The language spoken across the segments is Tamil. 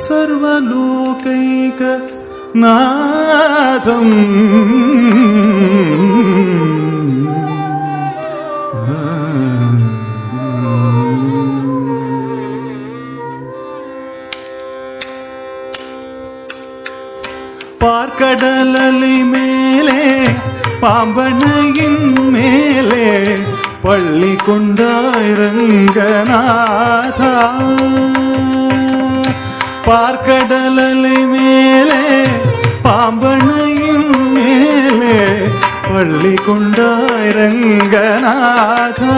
सर्वलोकैक नादम् பார்க்கடலலை மேலே பாம்பனையின் மேலே பள்ளி கொண்டாய் ரங்கநாதா. பார்க்கடலலை மேலே பாம்பனையின் மேலே பள்ளி கொண்டாய் ரங்கநாதா.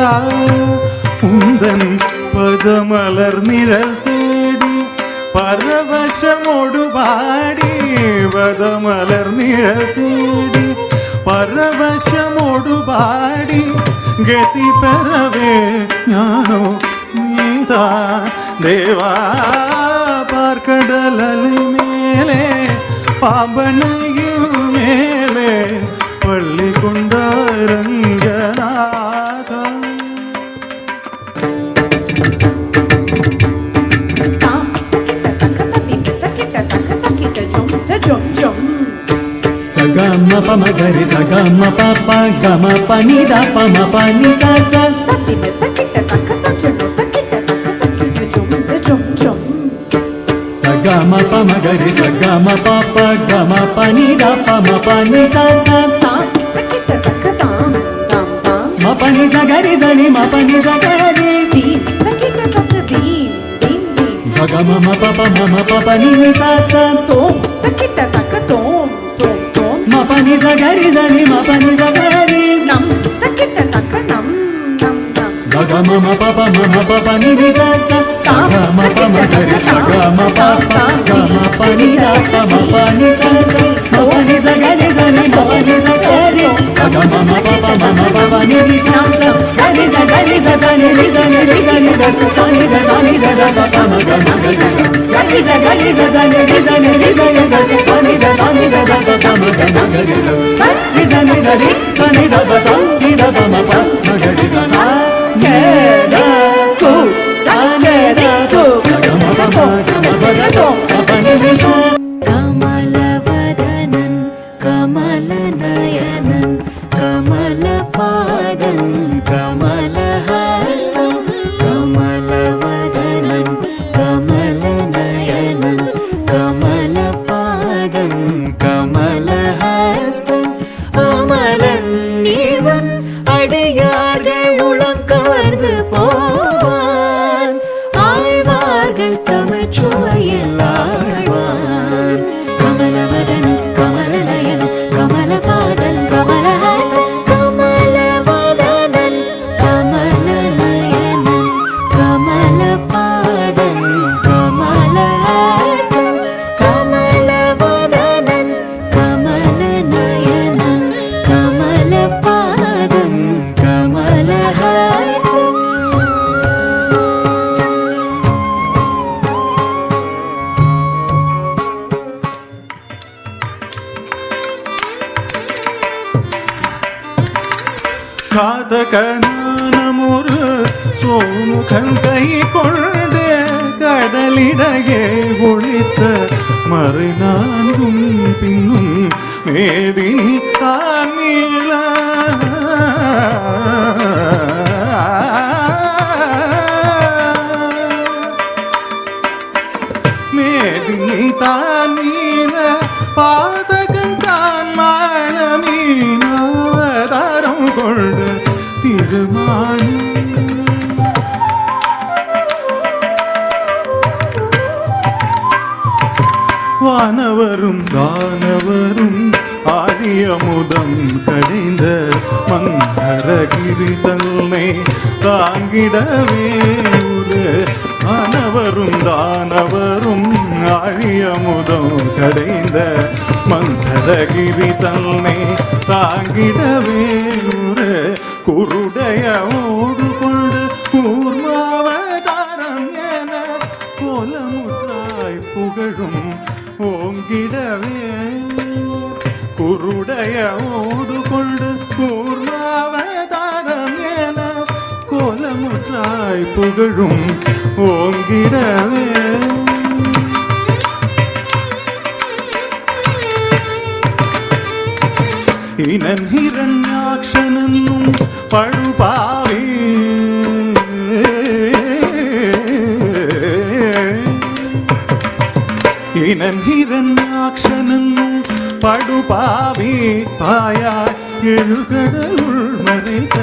உந்தன் பதமலர் நிழல் தேடி பரவசமோடு பாடி, பதமலர் நிழல் தேடி பரவசமோடு பாடி, கதி பெறவே ஞானோ நீதா தேவா. பார்க்கடலலை மேலே பாம்பனையும் மேலே பள்ளி கொண்டாய் Ranganatha. Sagama pama gari sagama papa gama pani da pama pani sa sa. Sagama pama gari sagama papa gama pani da pama pani sa sa. Ma pani sa gari zani ma pani sa gari. Gama ma papa ni sa sa. Ma pani sa gari zani ma pani sa gari. Gama ma papa ni sa sa. Sagama pama gari sagama papa gama pani da pama pani sa sa. Ma pani sa gari zani ma pani sa gari. Gama ma papa ni sa sa. Gari sa zani ri zani da zani da da pama gama gari. Gari sa zani da zani da zani da pama gama gari. Gari zani da ri zani da zani da pama gari sa sa. கமலவதனன் கமலநயனன் கமலபாதன் கமலஹஸ்தம். கமலவதனன் கமலநயனன் கமலபாதன் கமலஹஸ்தம். அமலன் இவன் அடியார்கள் உளம் கவர்ந்து போவான். ஆழ்வார்கள் தமிழ்ச்சுவையில் ஆழ்வான். கமலவதனன் கமலநயனன் கமலபாதன் கமலஹஸ்தன். கமலவதனன் கமலநயனன் கமலபாதன் கமலஹஸ்தன். கமலவதனன் கமலநயனன் கமலபாதன் கமலஹஸ்தன். காதகனானமொரு சோமுகன் கை கொண்டு கடலிடையே ஒழித்த மறை நான்கும் பின்னும் மேதினி தான் மீள. மேதினி தான் மீள பாதகன் தான் மாழ மீனாவதாரம் கொண்ட திருமான். வானவரும் தானவரும் ஆழியமுதம் கடைந்த மந்தரகிரி தன்னை தாங்கிடவே ஒரு. வானவரும் தானவரும் ஆழியமுதம் கடைந்த மந்தரகிரி தன்னை தாங்கிடவே ஒரு. குருடைய ஓடு கொண்டு கூர்மாவதாரம் என கோலமுற்றாய் புகழும் ஓங்கிடவே. குருடைய ஓடு கொண்டு கூர்மாவதாரம் என கோலமுற்றாய் புகழும் ஓங்கிடவே. படுபாவி இனன் ஹிரண்யாக்ஷனும் படுபாவி பாயாய் எழுகடலுள் மறைத்த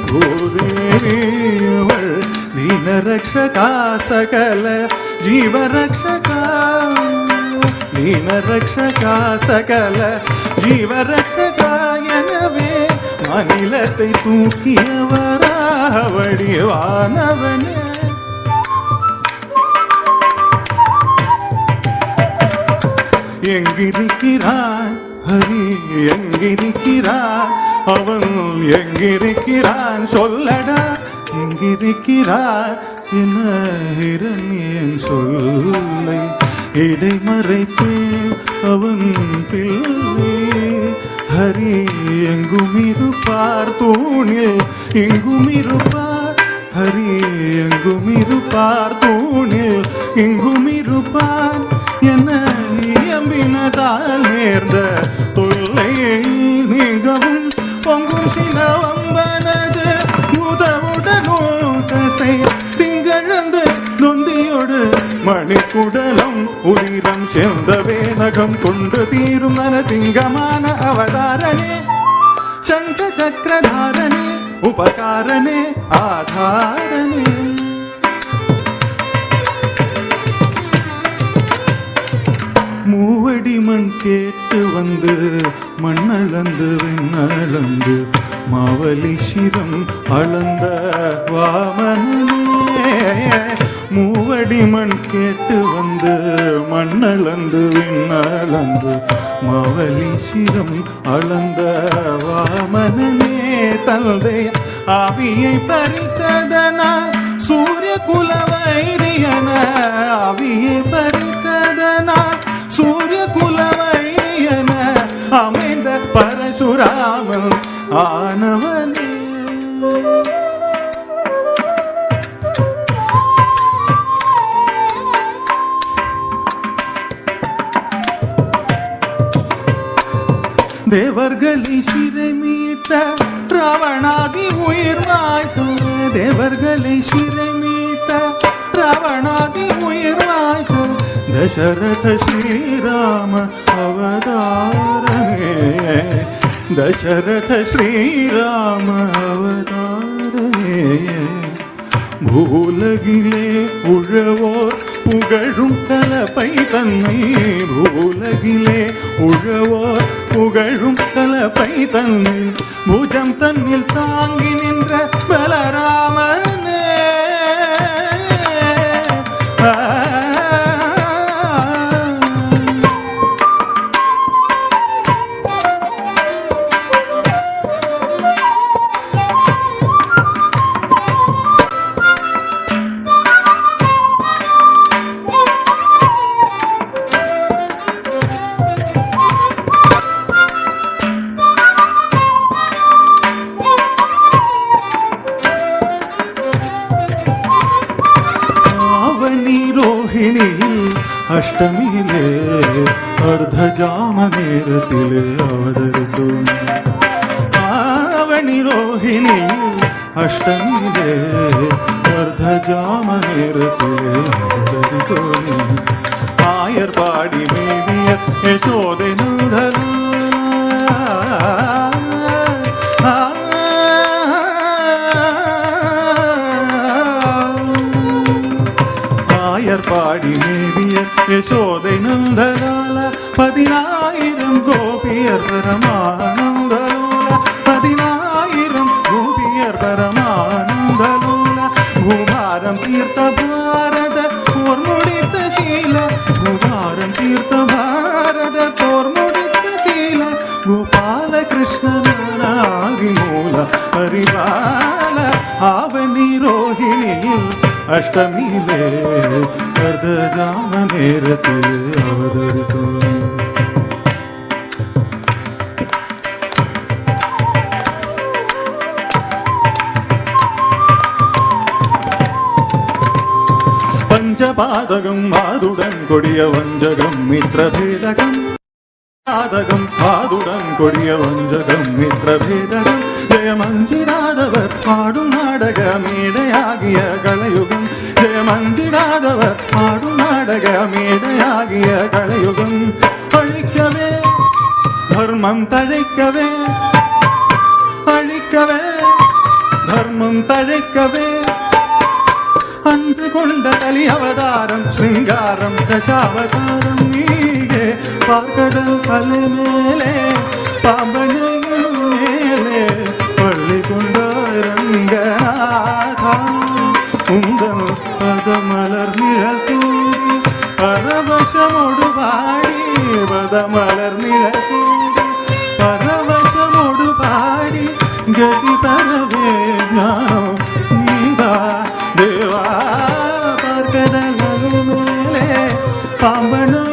பூதேவியவள் தீனரக்ஷகா சகல ஜீவரக்ஷகா தீனரக்ஷகா சகல ஜீவரக்ஷகா எனவே அநிலத்தை தூக்கியவரா வடிவானவனே எங்கிருக்கிறான் ஹரி எங்கிருக்கிறான் அவன் எங்கிருக்கிறான் சொல்லடா எங்கிருக்கிறான் என இரண்யன் சொல்லை இடைமறைத்து அவன் பிள்ளை ஹரி எங்கும் இருப்பார் தூணில் எங்கும் இருப்பார் ஹரி எங்கும் இருப்பார் தூணில் எங்கும் இருப்பார் என்ன நியம்பினதால் நேர்ந்த தொல்லையை நீங்கவும் பொங்கும் சினவம்பனது உதவுடனோ தசை திங்கழந்து நொந்தியோடு மணிக்குடலம் உதிரம் சேர்ந்த வேனகம் கொண்டு தீரும் நரசிங்கமான அவதாரனே சங்க சக்கரதாரனே உபகாரனே ஆதாரனே மூவடி மண் கேட்டு வந்து மண்ணளந்து விண்ணளந்து மாவலி சிரம் அளந்த வாமனே மூவடி மண் கேட்டு வந்து மண்ணளந்து விண்ணளந்து மாவலி சிரம் அளந்த வாமனே தந்தை ஆவியை பறித்ததனால் சூரிய குலவைரியன ஆவியை பறித்ததனால் சூரிய குலவைரியன அமைந்த பரசுராமன் ஆனவனே தேவர்களை சிறை மீட்ட ராவணாதி உயிர் மாய்த்த தேவர்களை சிறை மீட்ட ராவணாதி உயிர் மாய்த்த தசரத ஸ்ரீராம அவதாரமே தசரத ஸ்ரீராம அவதாரமே பூலகிலே உழவோர் புகழும் கலப்பை தன்னை பூலகிலே உழவோர் புகழும் கலப்பை தன்னை பூஜம் தன்னில் தாங்கி நின்ற பலராமனே അഷ്ടമിയിലെ അർദ്ധജാമനേരത്തിലെ അവതരിത്തു ആവണി രോഹിണിയിൽ അഷ്ടമിയിലെ അർദ്ധജാമനേരത്തിലെ അവതരിത്തു ആയർ പാടി മേവിയ യശോദനുധര പാടി മേവിയ യശോദൈ നന്ദലാല 10000 ഗോപിയർ പരമാനന്ദലോല 10000 ഗോപിയർ പരമാനന്ദലോല ഭൂഭാരം തീർത്ത ഭാരത പോർമുടിത്ത ശീല ഭൂഭാരം തീർത്ത ഭാരത പോർമുടിത്ത ശീല ഗോപാലകൃഷ്ണനാദിമൂല പരിപാല ആവണി രോഹിണിയിൽ അഷ്ടമിയിലെ അർദ്ധജാമനേരത്തിൽ അവതരിത്തു പഞ്ചപാതകം മാതുടൻ കൊടിയ വഞ്ചകം മിത്രഭേദകം പാതകം മാതുടൻ കൊടിയ വഞ്ചകം മിത്രഭേദകം ജയമഞ്ചിരാത ஜெயமந்திடாதவர் பாடும் நாடக மேடையாகிய கலையுகம் ஜெயமந்திடாதவர் பாடும் நாடக மேடையாகிய கலையுகம் அழிக்கவே தர்மம் தழைக்கவே அழிக்கவே தர்மம் தழைக்கவே அன்று கொண்ட கலி அவதாரம் சிங்காரம் தசாவதாரம் நீயே பார்க்கடல் கலை மேலே பாம்பனையில் மேலே பள்ளி கொண்ட ரங்கநாதா உங்கள் பதமலர் நிழல் தூங்கி பரவசமோடு பாடி பதமலர் நிழல் தூங்கி பரவசமோடு பாடி கதி தரவே ஞானம் நீதா தேவா பார்க்கடல் மேலே பாம்பனை